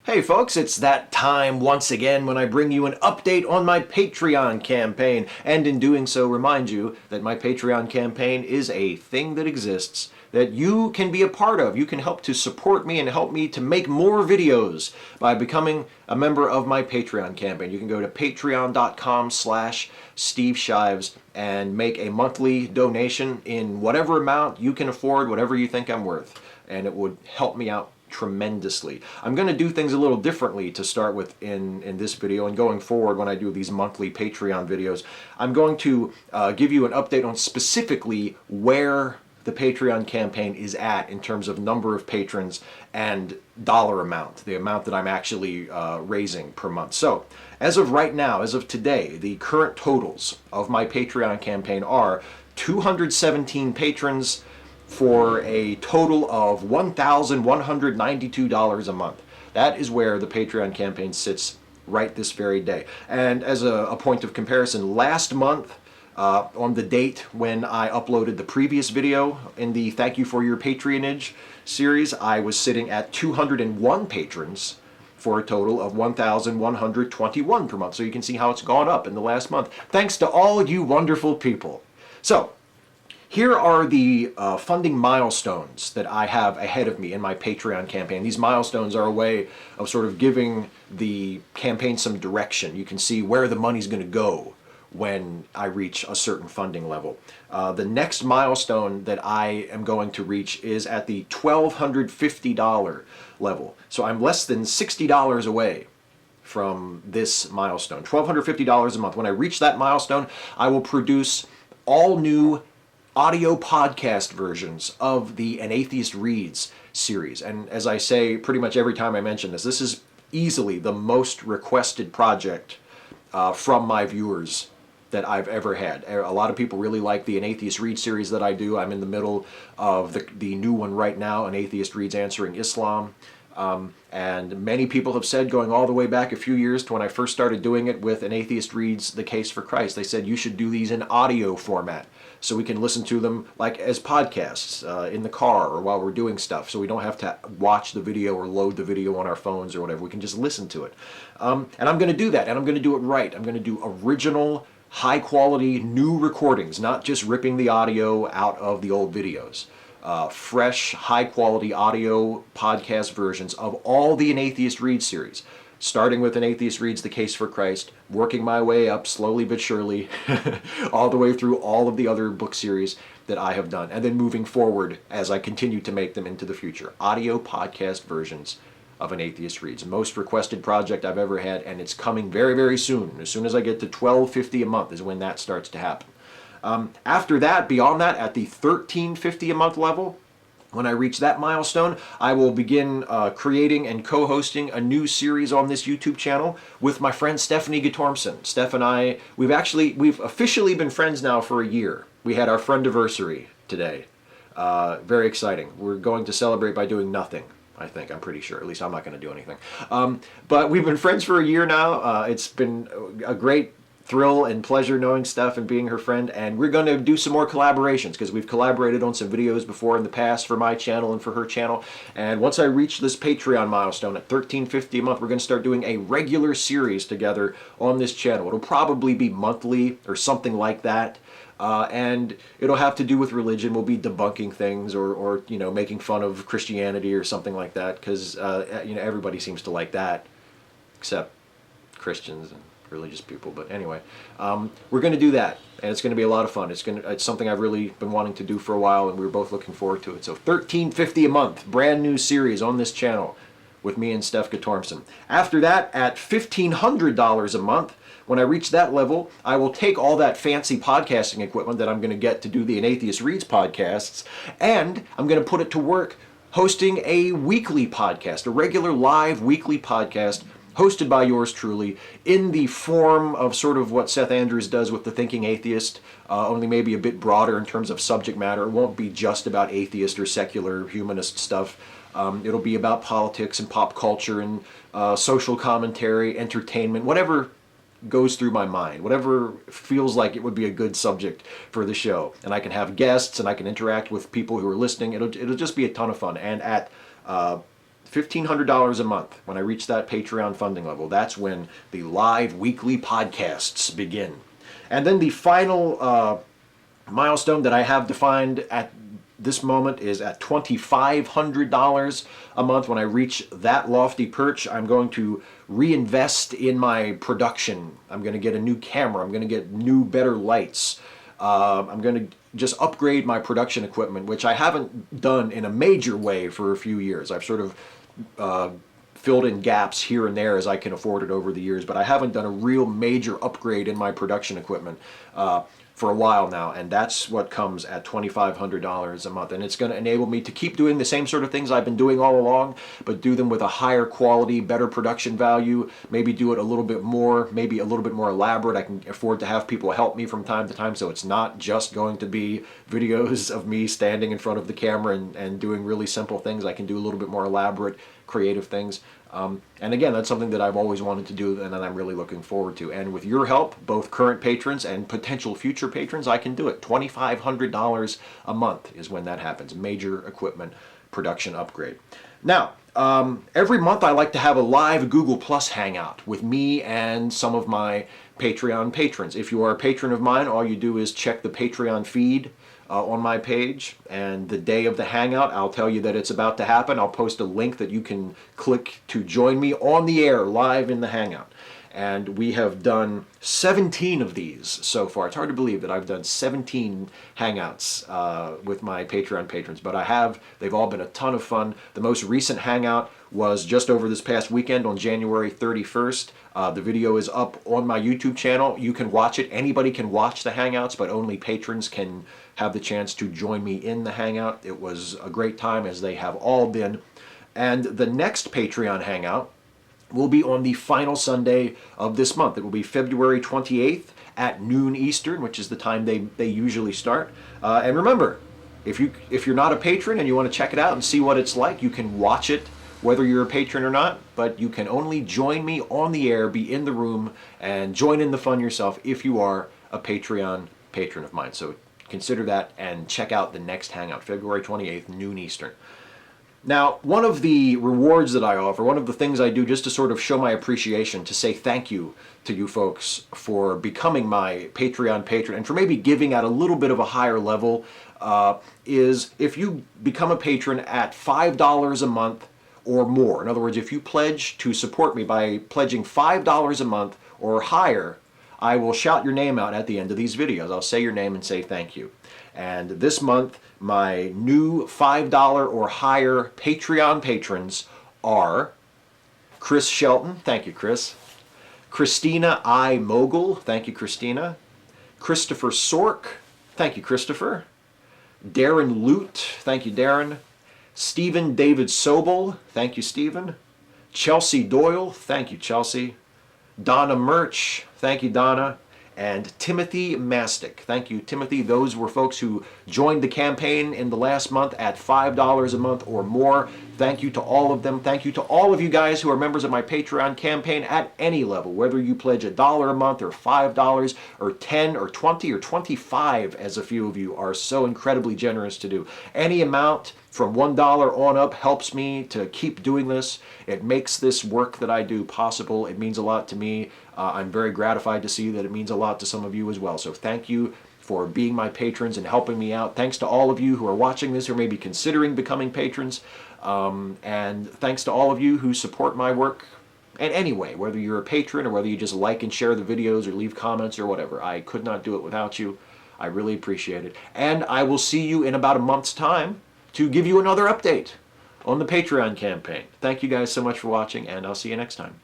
Hey folks, it's that time once again when I bring you an update on my Patreon campaign, and in doing so remind you that my Patreon campaign is a thing that exists that you can be a part of. You can help to support me and help me to make more videos by becoming a member of my Patreon campaign. You can go to patreon.com/Steve Shives and make a monthly donation in whatever amount you can afford, whatever you think I'm worth, and it would help me out tremendously. I'm going to do things a little differently to start with in this video, and going forward when I do these monthly Patreon videos, I'm going to give you an update on specifically where the Patreon campaign is at in terms of number of patrons and dollar amount, the amount that I'm actually raising per month. So as of right now, as of today, the current totals of my Patreon campaign are 217 patrons, for a total of $1,192 a month. That is where the Patreon campaign sits right this very day. And as a point of comparison, last month, on the date when I uploaded the previous video in the Thank You for Your Patronage series, I was sitting at 201 patrons for a total of 1,121 per month. So you can see how it's gone up in the last month, thanks to all you wonderful people. So here are the funding milestones that I have ahead of me in my Patreon campaign. These milestones are a way of sort of giving the campaign some direction. You can see where the money's going to go when I reach a certain funding level. The next milestone that I am going to reach is at the $1,250 level. So I'm less than $60 away from this milestone, $1,250 a month. When I reach that milestone, I will produce all new audio podcast versions of the An Atheist Reads series. And as I say pretty much every time I mention this, this is easily the most requested project from my viewers that I've ever had. A lot of people really like the An Atheist Reads series that I do. I'm in the middle of the new one right now, An Atheist Reads Answering Islam. And many people have said, going all the way back a few years to when I first started doing it with An Atheist Reads The Case for Christ, they said you should do these in audio format so we can listen to them like as podcasts in the car or while we're doing stuff, so we don't have to watch the video or load the video on our phones or whatever. We can just listen to it. And I'm going to do that, and I'm going to do it right. I'm going to do original, high-quality, new recordings, not just ripping the audio out of the old videos. Fresh, high-quality audio podcast versions of all the An Atheist Reads series, starting with An Atheist Reads The Case for Christ, working my way up slowly but surely, all the way through all of the other book series that I have done, and then moving forward as I continue to make them into the future. Audio podcast versions of An Atheist Reads. Most requested project I've ever had, and it's coming very, very soon. As soon as I get to $1,250 a month is when that starts to happen. After that, beyond that, at the $1,350 a month level, when I reach that milestone, I will begin creating and co-hosting a new series on this YouTube channel with my friend Stephanie Guttormson. Steph and I, we've officially been friends now for a year. We had our friendiversary today. Very exciting. We're going to celebrate by doing nothing, I think. I'm pretty sure. At least I'm not going to do anything. But we've been friends for a year now. It's been a great thrill and pleasure knowing Steph and being her friend, and we're going to do some more collaborations because we've collaborated on some videos before in the past for my channel and for her channel. And once I reach this Patreon milestone at $1,350 a month, we're going to start doing a regular series together on this channel. It'll probably be monthly or something like that. And it'll have to do with religion. We'll be debunking things or you know, making fun of Christianity or something like that, because you know, everybody seems to like that except Christians and religious people. But anyway, we're going to do that, and it's going to be a lot of fun. It's something I've really been wanting to do for a while, and we're both looking forward to it. So $1,350 a month, brand new series on this channel with me and Steph Guttormson. After that, at $1,500 a month, when I reach that level, I will take all that fancy podcasting equipment that I'm going to get to do the An Atheist Reads podcasts, and I'm going to put it to work hosting a weekly podcast, a regular live weekly podcast hosted by yours truly, in the form of sort of what Seth Andrews does with The Thinking Atheist, only maybe a bit broader in terms of subject matter. It won't be just about atheist or secular humanist stuff. It'll be about politics and pop culture and social commentary, entertainment, whatever goes through my mind, whatever feels like it would be a good subject for the show. And I can have guests, and I can interact with people who are listening. It'll just be a ton of fun. And at $1,500 a month, when I reach that Patreon funding level, that's when the live weekly podcasts begin. And then the final milestone that I have defined at this moment is at $2,500 a month. When I reach that lofty perch, I'm going to reinvest in my production. I'm going to get a new camera. I'm going to get new, better lights. I'm going to just upgrade my production equipment, which I haven't done in a major way for a few years. I've sort of filled in gaps here and there as I can afford it over the years, but I haven't done a real major upgrade in my production equipment for a while now, and that's what comes at $2,500 a month. And it's going to enable me to keep doing the same sort of things I've been doing all along, but do them with a higher quality, better production value, maybe do it a little bit more, maybe a little bit more elaborate. I can afford to have people help me from time to time, so it's not just going to be videos of me standing in front of the camera and doing really simple things. I can do a little bit more elaborate, creative things. And again, that's something that I've always wanted to do and that I'm really looking forward to. And with your help, both current patrons and potential future patrons, I can do it. $2,500 a month is when that happens. Major equipment production upgrade. Now, every month I like to have a live Google Plus Hangout with me and some of my Patreon patrons. If you are a patron of mine, all you do is check the Patreon feed on my page, and the day of the Hangout, I'll tell you that it's about to happen. I'll post a link that you can click to join me on the air live in the Hangout. And we have done 17 of these so far. It's hard to believe that I've done 17 Hangouts with my Patreon patrons, but I have. They've all been a ton of fun. The most recent Hangout was just over this past weekend on January 31st. The video is up on my YouTube channel. You can watch it. Anybody can watch the Hangouts, but only patrons can have the chance to join me in the Hangout. It was a great time, as they have all been. And the next Patreon Hangout will be on the final Sunday of this month. It will be February 28th at noon Eastern, which is the time they usually start. And remember, if you're not a patron and you want to check it out and see what it's like, you can watch it whether you're a patron or not, but you can only join me on the air, be in the room, and join in the fun yourself if you are a Patreon patron of mine. So consider that and check out the next Hangout, February 28th, noon Eastern. Now, one of the rewards that I offer, one of the things I do just to sort of show my appreciation, to say thank you to you folks for becoming my Patreon patron and for maybe giving at a little bit of a higher level, is if you become a patron at $5 a month or more. In other words, if you pledge to support me by pledging $5 a month or higher, I will shout your name out at the end of these videos. I'll say your name and say thank you. And this month, my new $5 or higher Patreon patrons are Chris Shelton. Thank you, Chris. Christina I. Mogul. Thank you, Christina. Christopher Sork. Thank you, Christopher. Darren Lute. Thank you, Darren. Stephen David Sobel. Thank you, Stephen. Chelsea Doyle. Thank you, Chelsea. Donna Murch. Thank you, Donna. And Timothy Mastic. Thank you, Timothy. Those were folks who joined the campaign in the last month at $5 a month or more. Thank you to all of them. Thank you to all of you guys who are members of my Patreon campaign at any level, whether you pledge $1 a month or $5 or $10 or $20 or $25, as a few of you are so incredibly generous to do. Any amount from $1 on up helps me to keep doing this. It makes this work that I do possible. It means a lot to me. I'm very gratified to see that it means a lot to some of you as well. So thank you for being my patrons and helping me out. Thanks to all of you who are watching this or maybe considering becoming patrons. And thanks to all of you who support my work in any way, whether you're a patron or whether you just like and share the videos or leave comments or whatever. I could not do it without you. I really appreciate it. And I will see you in about a month's time to give you another update on the Patreon campaign. Thank you guys so much for watching, and I'll see you next time.